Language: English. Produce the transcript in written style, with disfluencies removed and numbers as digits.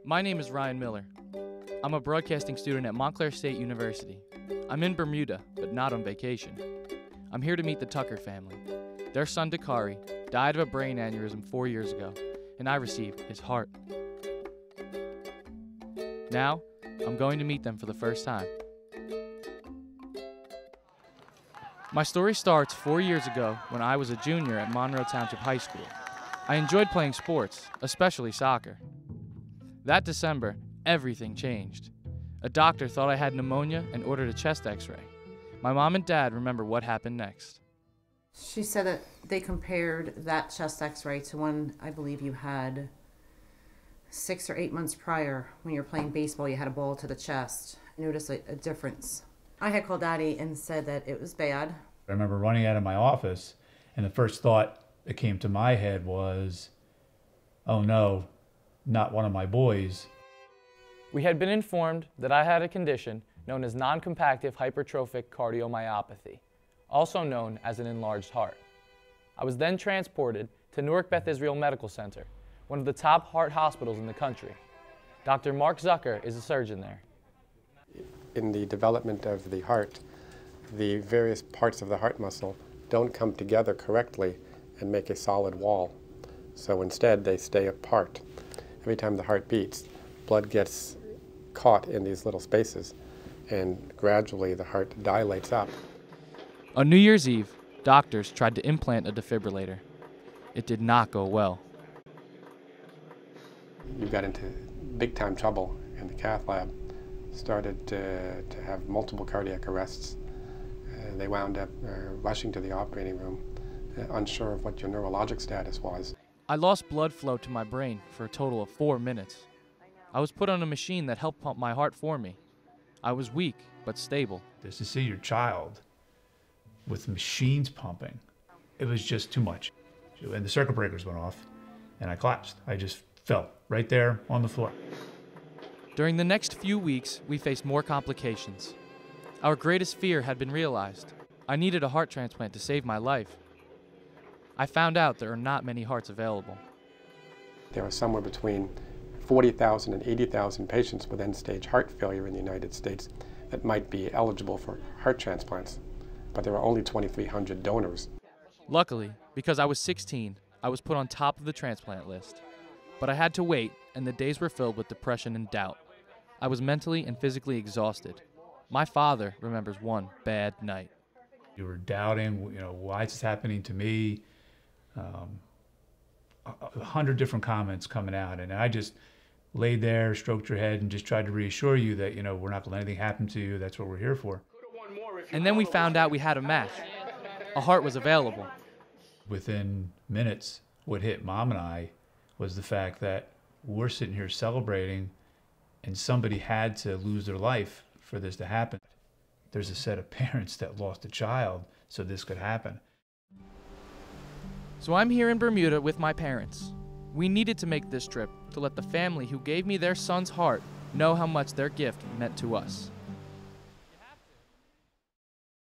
My name is Ryan Miller. I'm a broadcasting student at Montclair State University. I'm in Bermuda, but not on vacation. I'm here to meet the Tucker family. Their son, Dakari, died of a brain aneurysm 4 years ago, and I received his heart. Now, I'm going to meet them for the first time. My story starts 4 years ago when I was a junior at Monroe Township High School. I enjoyed playing sports, especially soccer. That December, everything changed. A doctor thought I had pneumonia and ordered a chest x-ray. My mom and dad remember what happened next. She said that they compared that chest x-ray to one I believe you had 6 or 8 months prior when you were playing baseball. You had a ball to the chest. I noticed a difference. I had called Daddy and said that it was bad. I remember running out of my office, and the first thought that came to my head was, oh no, not one of my boys. We had been informed that I had a condition known as non-compactive hypertrophic cardiomyopathy, also known as an enlarged heart. I was then transported to Newark Beth Israel Medical Center, one of the top heart hospitals in the country. Dr. Mark Zucker is a surgeon there. In the development of the heart, the various parts of the heart muscle don't come together correctly and make a solid wall. So instead, they stay apart. Every time the heart beats, blood gets caught in these little spaces, and gradually the heart dilates up. On New Year's Eve, doctors tried to implant a defibrillator. It did not go well. You got into big-time trouble in the cath lab, started to have multiple cardiac arrests. They wound up rushing to the operating room, unsure of what your neurologic status was. I lost blood flow to my brain for a total of 4 minutes. I was put on a machine that helped pump my heart for me. I was weak, but stable. Just to see your child with machines pumping, it was just too much. And the circuit breakers went off, and I collapsed. I just fell right there on the floor. During the next few weeks, we faced more complications. Our greatest fear had been realized. I needed a heart transplant to save my life. I found out there are not many hearts available. There are somewhere between 40,000 and 80,000 patients with end-stage heart failure in the United States that might be eligible for heart transplants, but there are only 2,300 donors. Luckily, because I was 16, I was put on top of the transplant list. But I had to wait, and the days were filled with depression and doubt. I was mentally and physically exhausted. My father remembers one bad night. You were doubting, why is this happening to me? 100 different comments coming out, and I just laid there, stroked your head, and just tried to reassure you that, we're not going to let anything happen to you. That's what we're here for. And then we found out we had a match. A heart was available. Within minutes, what hit Mom and I was the fact that we're sitting here celebrating, and somebody had to lose their life for this to happen. There's a set of parents that lost a child so this could happen. So I'm here in Bermuda with my parents. We needed to make this trip to let the family who gave me their son's heart know how much their gift meant to us.